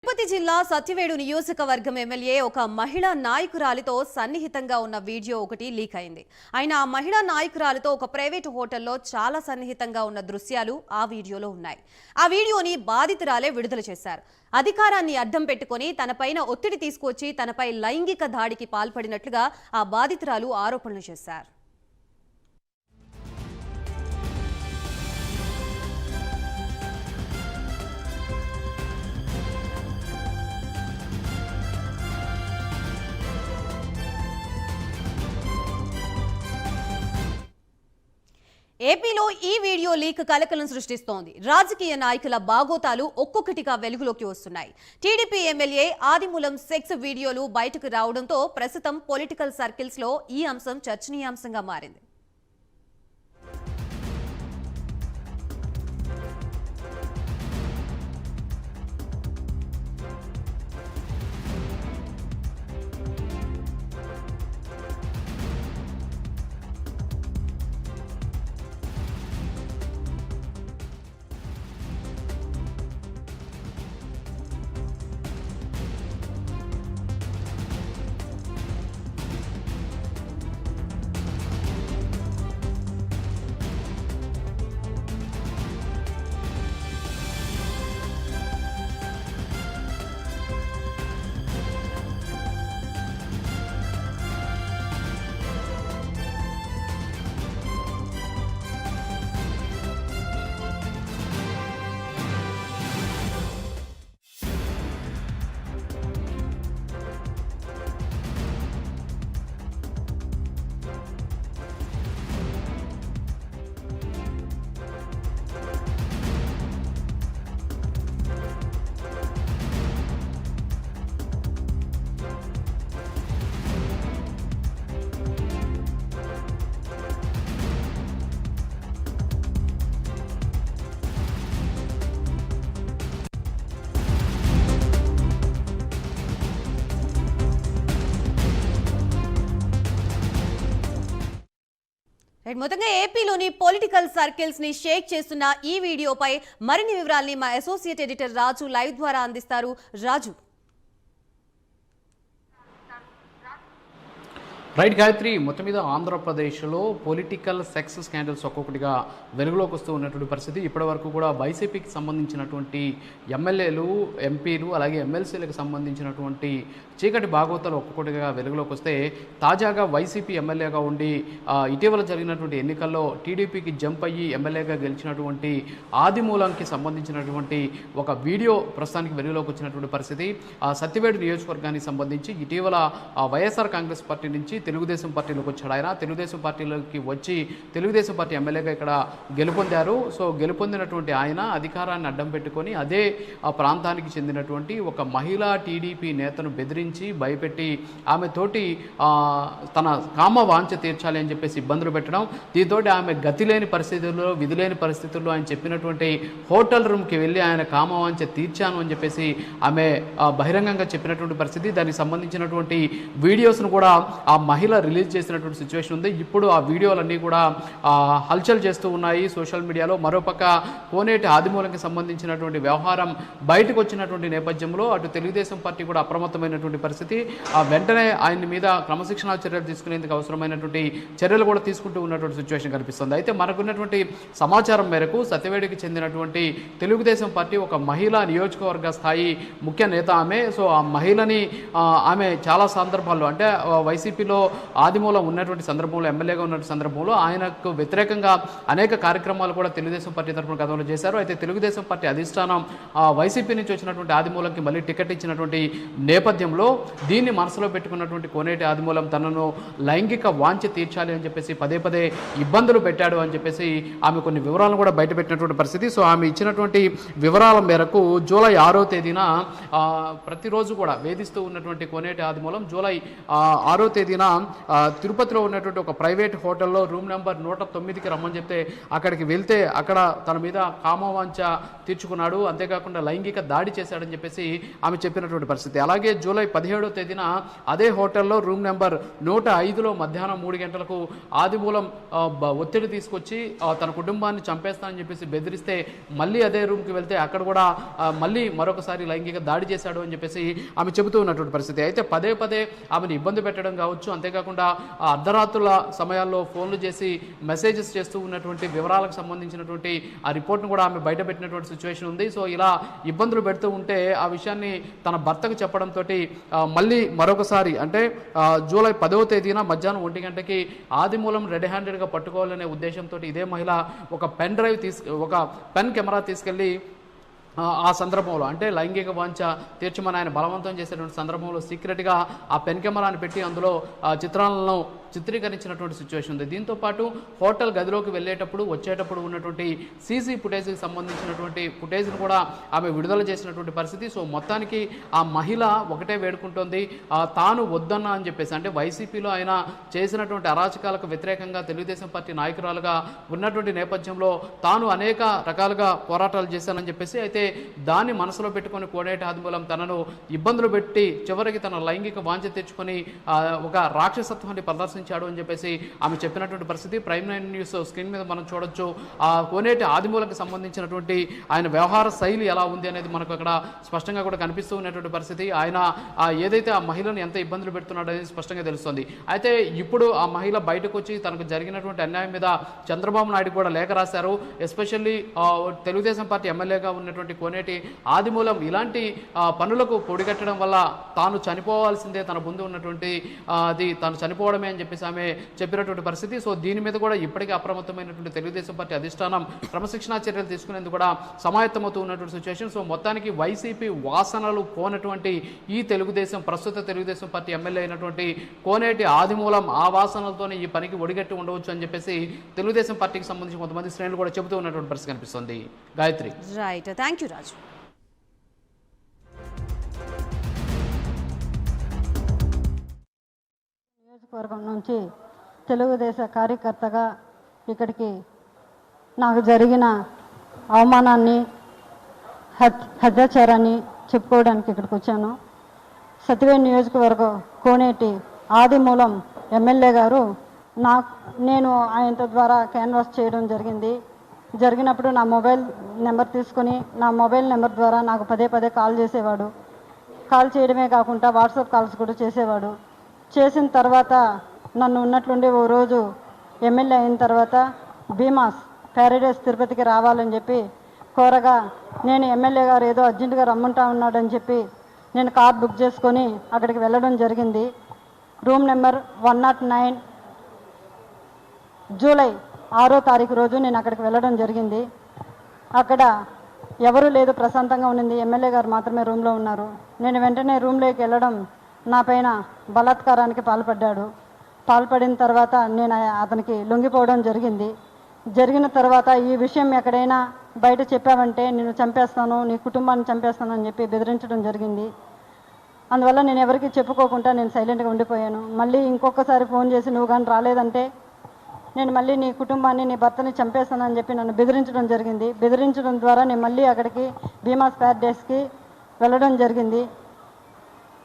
తిరుపతి జిల్లా సత్యవేడు నియోజకవర్గం ఎమ్మెల్యే ఒక మహిళా నాయకురాలితో సన్నిహితంగా ఉన్న వీడియో ఒకటి లీక్ అయింది. ఆయన ఆ మహిళా నాయకురాలితో ఒక ప్రైవేటు హోటల్లో చాలా సన్నిహితంగా ఉన్న దృశ్యాలు ఆ వీడియోలో ఉన్నాయి. ఆ వీడియోని బాధితురాలే విడుదల చేశారు. అధికారాన్ని అడ్డం పెట్టుకుని తనపైన ఒత్తిడి తీసుకొచ్చి తనపై లైంగిక దాడికి పాల్పడినట్లుగా ఆ బాధితురాలు ఆరోపణలు చేశారు. ఏపీలో ఈ వీడియో లీక్ కలకలం సృష్టిస్తోంది. రాజకీయ నాయకుల బాగోతాలు ఒక్కొక్కటిగా వెలుగులోకి వస్తున్నాయి. టీడీపీ ఎమ్మెల్యే ఆదిమూలం సెక్స్ వీడియోలు బయటకు రావడంతో ప్రస్తుతం పొలిటికల్ సర్కిల్స్ లో ఈ అంశం చర్చనీయాంశంగా మారింది. మొత్తంగా ఏపీలోని పొలిటికల్ సర్కిల్స్ ని షేక్ చేస్తున్న ఈ వీడియోపై మరిన్ని వివరాల్ని మా అసోసియేట్ ఎడిటర్ రాజు లైవ్ ద్వారా అందిస్తారు. రాజు. రైట్ గాయత్రి, మొత్తం మీద ఆంధ్రప్రదేశ్లో పొలిటికల్ సెక్స్ స్కాండల్స్ ఒక్కొక్కటిగా వెలుగులోకి వస్తూ ఉన్నటువంటి పరిస్థితి. ఇప్పటి వరకు కూడా వైసీపీకి సంబంధించినటువంటి ఎమ్మెల్యేలు, ఎంపీలు అలాగే ఎమ్మెల్సీలకు సంబంధించినటువంటి చీకటి భాగవతాలు ఒక్కొక్కటిగా వెలుగులోకి వస్తే తాజాగా వైసీపీ ఎమ్మెల్యేగా ఉండి ఇటీవల జరిగినటువంటి ఎన్నికల్లో టీడీపీకి జంప్ అయ్యి ఎమ్మెల్యేగా గెలిచినటువంటి ఆదిమూలంకి సంబంధించినటువంటి ఒక వీడియో ప్రస్తుతానికి వెలుగులోకి వచ్చినటువంటి పరిస్థితి. సత్యవేడు నియోజకవర్గానికి సంబంధించి ఇటీవల వైఎస్ఆర్ కాంగ్రెస్ పార్టీ నుంచి తెలుగుదేశం పార్టీలోకి వచ్చాడు. ఆయన తెలుగుదేశం పార్టీలోకి వచ్చి తెలుగుదేశం పార్టీ ఎమ్మెల్యేగా ఇక్కడ గెలుపొందారు. సో గెలుపొందినటువంటి ఆయన అధికారాన్ని అడ్డం పెట్టుకొని అదే ఆ ప్రాంతానికి చెందినటువంటి ఒక మహిళా టీడీపీ నేతను బెదిరించి భయపెట్టి ఆమె తోటి తన కామ వాంఛ తీర్చాలి అని చెప్పేసి ఇబ్బందులు పెట్టడం, దీంతో ఆమె గతి లేని పరిస్థితుల్లో, విధి లేని పరిస్థితుల్లో ఆయన చెప్పినటువంటి హోటల్ రూమ్కి వెళ్ళి ఆయన కామ వాంఛ తీర్చాను అని చెప్పేసి ఆమె బహిరంగంగా చెప్పినటువంటి పరిస్థితి. దానికి సంబంధించినటువంటి వీడియోస్ను కూడా ఆ మహిళ రిలీజ్ చేసినటువంటి సిచ్యువేషన్ ఉంది. ఇప్పుడు ఆ వీడియోలన్నీ కూడా హల్చల్ చేస్తూ ఉన్నాయి సోషల్ మీడియాలో. మరోపక్క కోనేటి ఆదిమూలంకి సంబంధించినటువంటి వ్యవహారం బయటకు వచ్చినటువంటి నేపథ్యంలో అటు తెలుగుదేశం పార్టీ కూడా అప్రమత్తమైనటువంటి పరిస్థితి. వెంటనే ఆయన మీద క్రమశిక్షణా చర్యలు తీసుకునేందుకు అవసరమైనటువంటి చర్యలు కూడా తీసుకుంటూ ఉన్నటువంటి సిచ్యువేషన్ కనిపిస్తుంది. అయితే మనకున్నటువంటి సమాచారం మేరకు సత్యవేడికి చెందినటువంటి తెలుగుదేశం పార్టీ ఒక మహిళా నియోజకవర్గ స్థాయి ముఖ్య నేత ఆమె. సో ఆ మహిళని ఆమె చాలా సందర్భాల్లో అంటే వైసీపీలో ఆదిమూలం ఉన్నటువంటి సందర్భంలో, ఎమ్మెల్యేగా ఉన్నటువంటి సందర్భంలో ఆయనకు వ్యతిరేకంగా అనేక కార్యక్రమాలు కూడా తెలుగుదేశం పార్టీ తరఫున గతంలో చేశారు. అయితే తెలుగుదేశం పార్టీ అధిష్టానం వైసీపీ నుంచి వచ్చినటువంటి ఆదిమూలంకి మళ్ళీ టికెట్ ఇచ్చినటువంటి నేపథ్యంలో దీన్ని మనసులో పెట్టుకున్నటువంటి కోనేటి ఆదిమూలం తనను లైంగిక వాంఛ తీర్చాలి అని చెప్పేసి పదే పదే ఇబ్బందులు పెట్టాడు అని చెప్పేసి ఆమె కొన్ని వివరాలను కూడా బయటపెట్టినటువంటి పరిస్థితి. సో ఆమె ఇచ్చినటువంటి వివరాల మేరకు జూలై 6వ తేదీన ప్రతిరోజు కూడా వేధిస్తూ ఉన్నటువంటి కోనేటి ఆదిమూలం జూలై 6వ తేదీన తిరుపతిలో ఉన్నటువంటి ఒక ప్రైవేట్ హోటల్లో రూమ్ నెంబర్ 109కి రమ్మని చెప్తే అక్కడికి వెళ్తే అక్కడ తన మీద కామవాంఛ తీర్చుకున్నాడు, అంతేకాకుండా లైంగిక దాడి చేశాడని చెప్పేసి ఆమె చెప్పినటువంటి పరిస్థితి. అలాగే జూలై 17వ తేదీన అదే హోటల్లో రూమ్ నెంబర్ 105లో మధ్యాహ్నం 3 గంటలకు ఆదిమూలం ఒత్తిడి తీసుకొచ్చి తన కుటుంబాన్ని చంపేస్తానని చెప్పేసి బెదిరిస్తే మళ్ళీ అదే రూమ్కి వెళ్తే అక్కడ కూడా మళ్ళీ మరొకసారి లైంగిక దాడి చేశాడు అని చెప్పేసి ఆమె చెబుతూ ఉన్నటువంటి పరిస్థితి. అయితే పదే పదే ఆమెను ఇబ్బంది పెట్టడం కావచ్చు, అంతేకాకుండా అర్ధరాత్రుల సమయాల్లో ఫోన్లు చేసి మెసేజెస్ చేస్తూ ఉన్నటువంటి వివరాలకు సంబంధించినటువంటి ఆ రిపోర్ట్ను కూడా ఆమె బయట పెట్టినటువంటి సిచ్యువేషన్ ఉంది. సో ఇలా ఇబ్బందులు పెడుతూ ఉంటే ఆ విషయాన్ని తన భర్తకు చెప్పడంతో మళ్ళీ మరొకసారి అంటే జూలై 10వ తేదీన మధ్యాహ్నం 1 గంటకి ఆదిమూలం రెడ్ హ్యాండెడ్గా పట్టుకోవాలనే ఉద్దేశంతో ఇదే మహిళ ఒక ఒక పెన్ కెమెరా తీసుకెళ్ళి ఆ సందర్భంలో అంటే లైంగిక వాంఛ తీర్చమని ఆయన బలవంతం చేసేటువంటి సందర్భంలో సీక్రెట్గా ఆ పెన్ కెమెరాని పెట్టి అందులో చిత్రాలను చిత్రీకరించినటువంటి సిచ్యువేషన్ ఉంది. దీంతోపాటు హోటల్ గదిలోకి వెళ్ళేటప్పుడు వచ్చేటప్పుడు ఉన్నటువంటి సీసీ ఫుటేజ్కి సంబంధించినటువంటి ఫుటేజ్ను కూడా ఆమె విడుదల చేసినటువంటి పరిస్థితి. సో మొత్తానికి ఆ మహిళ ఒకటే వేడుకుంటోంది, తాను వద్దన్నా అని చెప్పేసి, అంటే వైసీపీలో ఆయన చేసినటువంటి అరాచకాలకు వ్యతిరేకంగా తెలుగుదేశం పార్టీ నాయకురాలుగా ఉన్నటువంటి నేపథ్యంలో తాను అనేక రకాలుగా పోరాటాలు చేశానని చెప్పేసి, అయితే దాన్ని మనసులో పెట్టుకొని కోనేటి ఆదిమూలం తనను ఇబ్బందులు పెట్టి చివరికి తన లైంగిక వాంఛ తెచ్చుకొని ఒక రాక్షసత్వాన్ని ప్రదర్శించాడు అని చెప్పేసి ఆమె చెప్పినటువంటి పరిస్థితి. ప్రైమ్ 9 న్యూస్ స్క్రీన్ మీద మనం చూడొచ్చు. ఆ కోనేటి ఆదిమూలకు సంబంధించినటువంటి ఆయన వ్యవహార శైలి ఎలా ఉంది అనేది మనకు అక్కడ స్పష్టంగా కూడా కనిపిస్తూ ఉన్నటువంటి పరిస్థితి. ఆయన ఏదైతే ఆ మహిళను ఎంత ఇబ్బందులు పెడుతున్నాడు అనేది స్పష్టంగా తెలుస్తుంది. అయితే ఇప్పుడు ఆ మహిళ బయటకు వచ్చి తనకు జరిగినటువంటి అన్యాయం మీద చంద్రబాబు నాయుడు కూడా లేఖ రాశారు. ఎస్పెషల్లీ తెలుగుదేశం పార్టీ ఎమ్మెల్యేగా ఉన్నటువంటి కోనేటి ఆదిమూలం ఇలాంటి పనులకు పొడిగట్టడం వల్ల తాను చనిపోవాల్సిందే, తన ముందు ఉన్నటువంటి అది తాను చనిపోవడమే అని చెప్పేసి ఆమె చెప్పినటువంటి పరిస్థితి. సో దీని మీద కూడా ఇప్పటికే అప్రమత్తమైనటువంటి తెలుగుదేశం పార్టీ అధిష్టానం క్రమశిక్షణా చర్యలు తీసుకునేందుకు కూడా సమాయత్తమవుతూ ఉన్నటువంటి సిచ్యువేషన్. సో మొత్తానికి వైసీపీ వాసనలు పోనటువంటి ఈ ప్రస్తుత తెలుగుదేశం పార్టీ ఎమ్మెల్యే అయినటువంటి కోనేటి ఆదిమూలం ఆ వాసనలతోనే ఈ పనికి ఒడిగట్టి ఉండవచ్చు అని చెప్పేసి తెలుగుదేశం పార్టీకి సంబంధించి కొంతమంది శ్రేణులు కూడా చెబుతూ ఉన్నటువంటి పరిస్థితి కనిపిస్తుంది. గాయత్రి. రైట్, థ్యాంక్ యూ రాజు. నియోజకవర్గం నుంచి తెలుగుదేశ కార్యకర్తగా ఇక్కడికి నాకు జరిగిన అవమానాన్ని హత్యాచారాన్ని చెప్పుకోవడానికి ఇక్కడికి వచ్చాను. సత్యవేడి నియోజకవర్గం కోనేటి ఆదిమూలం ఎమ్మెల్యే గారు నేను ఆయనతో ద్వారా క్యాన్వాస్ చేయడం జరిగినప్పుడు నా మొబైల్ నెంబర్ తీసుకొని నా మొబైల్ నెంబర్ ద్వారా నాకు పదే పదే కాల్ చేసేవాడు. కాల్ చేయడమే కాకుండా వాట్సాప్ కాల్స్ కూడా చేసేవాడు. చేసిన తర్వాత నన్ను ఉన్నట్లుండి ఓ రోజు ఎమ్మెల్యే అయిన తర్వాత భీమాస్ ప్యారడైస్ తిరుపతికి రావాలని చెప్పి కోరగా నేను ఎమ్మెల్యే గారు ఏదో అర్జెంటుగా రమ్మంటా ఉన్నాడని చెప్పి నేను కార్ బుక్ చేసుకొని అక్కడికి వెళ్ళడం జరిగింది. రూమ్ నెంబర్ 109 జూలై 6వ తారీఖు రోజు నేను అక్కడికి వెళ్ళడం జరిగింది. అక్కడ ఎవరూ లేదు, ప్రశాంతంగా ఉన్నింది. ఎమ్మెల్యే గారు మాత్రమే రూమ్లో ఉన్నారు. నేను వెంటనే రూమ్లోకి వెళ్ళడం నా పైన బలాత్కారానికి పాల్పడిన తర్వాత నేను అతనికి లొంగిపోవడం జరిగిన తర్వాత ఈ విషయం ఎక్కడైనా బయట చెప్పావంటే నేను చంపేస్తాను, నీ కుటుంబాన్ని చంపేస్తాను అని చెప్పి బెదిరించడం జరిగింది. అందువల్ల నేను ఎవరికి చెప్పుకోకుండా నేను సైలెంట్గా ఉండిపోయాను. మళ్ళీ ఇంకొకసారి ఫోన్ చేసి నువ్వు కానీ రాలేదంటే నేను మళ్ళీ నీ కుటుంబాన్ని నీ భర్తని చంపేస్తానని చెప్పి నన్ను బెదిరించడం జరిగింది. బెదిరించడం ద్వారా నేను మళ్ళీ అక్కడికి భీమాస్ ప్యారడైస్కి వెళ్ళడం జరిగింది.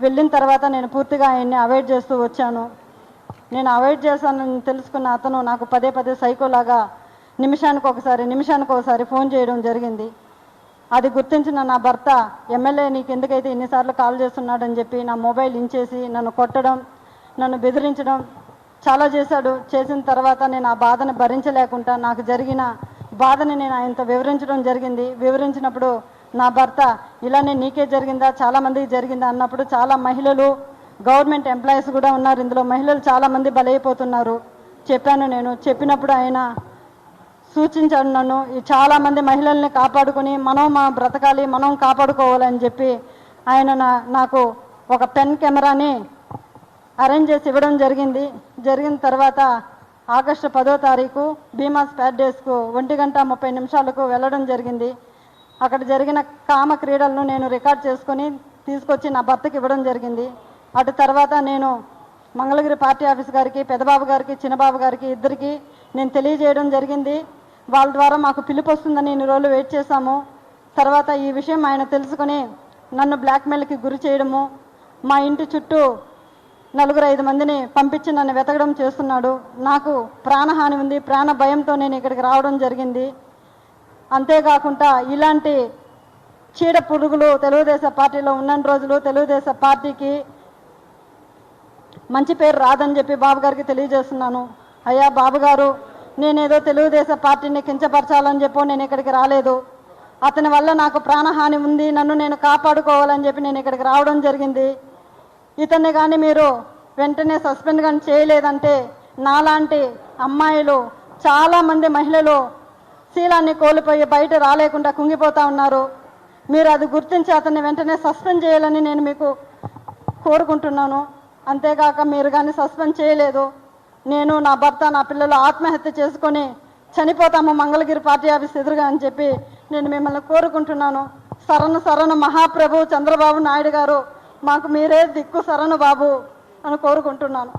వెళ్ళిన తర్వాత నేను పూర్తిగా ఆయన్ని అవాయిడ్ చేస్తూ వచ్చాను. నేను అవాయిడ్ చేశానని తెలుసుకున్న అతను నాకు పదే పదే సైకోలాగా నిమిషానికి ఒకసారి ఫోన్ చేయడం జరిగింది. అది గుర్తించిన నా భర్త ఎమ్మెల్యే నీకు ఎందుకైతే ఇన్నిసార్లు కాల్ చేస్తున్నాడని చెప్పి నా మొబైల్ ఇంచేసి నన్ను కొట్టడం, నన్ను బెదిరించడం చాలా చేశాడు. చేసిన తర్వాత నేను ఆ బాధను భరించలేకుండా నాకు జరిగిన బాధని నేను ఆయనతో వివరించినప్పుడు నా భర్త ఇలానే నీకే జరిగిందా, చాలామందికి జరిగిందా అన్నప్పుడు చాలా మహిళలు గవర్నమెంట్ ఎంప్లాయీస్ కూడా ఉన్నారు, ఇందులో మహిళలు చాలామంది బలైపోతున్నారు చెప్పినప్పుడు ఆయన సూచించాడు నన్ను చాలామంది మహిళల్ని కాపాడుకొని మనం బ్రతకాలి, మనం కాపాడుకోవాలని చెప్పి ఆయన నాకు ఒక పెన్ కెమెరాని అరేంజ్ చేసి ఇవ్వడం జరిగిన తర్వాత ఆగస్టు 10వ తారీఖు భీమాస్ ప్యారడైస్కు 1:30 వెళ్ళడం జరిగింది. అక్కడ జరిగిన కామ క్రీడలను నేను రికార్డ్ చేసుకొని తీసుకొచ్చి నా భర్తకి ఇవ్వడం జరిగింది. అటు తర్వాత నేను మంగళగిరి పార్టీ ఆఫీస్ గారికి, పెద్దబాబు గారికి, చిన్నబాబు గారికి ఇద్దరికి నేను తెలియజేయడం జరిగింది. వాళ్ళ ద్వారా మాకు పిలుపు వస్తుందని ఇన్ని రోజులు వెయిట్ చేశాము. తర్వాత ఈ విషయం ఆయన తెలుసుకొని నన్ను బ్లాక్మెయిల్కి గురి చేయడము, మా ఇంటి చుట్టూ 4-5 మందిని పంపించి నన్ను వెతకడం చేస్తున్నాడు. నాకు ప్రాణహాని ఉంది, ప్రాణ భయంతో నేను ఇక్కడికి రావడం జరిగింది. అంతేకాకుండా ఇలాంటి చీడ పురుగులు తెలుగుదేశం పార్టీలో ఉన్న రోజులు తెలుగుదేశం పార్టీకి మంచి పేరు రాదని చెప్పి బాబు గారికి తెలియజేస్తున్నాను. అయ్యా బాబు గారు, నేనేదో తెలుగుదేశం పార్టీని కించపరచాలని చెప్పో నేను ఇక్కడికి రాలేదు. అతని వల్ల నాకు ప్రాణహాని ఉంది, నన్ను నేను కాపాడుకోవాలని చెప్పి నేను ఇక్కడికి రావడం జరిగింది. ఇతన్ని కానీ మీరు వెంటనే సస్పెండ్ కానీ చేయలేదంటే నాలాంటి అమ్మాయిలు చాలామంది మహిళలు శీలాన్ని కోల్పోయి బయట రాలేకుండా కుంగిపోతూ ఉన్నారు. మీరు అది గుర్తించి అతన్ని వెంటనే సస్పెండ్ చేయాలని నేను మీకు కోరుకుంటున్నాను. అంతేకాక మీరు కానీ సస్పెండ్ చేయలేదు, నేను, నా భర్త, నా పిల్లలు ఆత్మహత్య చేసుకొని చనిపోతాము మంగళగిరి పార్టీ ఆఫీస్ ఎదురుగా అని చెప్పి నేను మిమ్మల్ని కోరుకుంటున్నాను. శరణు మహాప్రభు చంద్రబాబు నాయుడు గారు, మాకు మీరే దిక్కు శరణు బాబు అని కోరుకుంటున్నాను.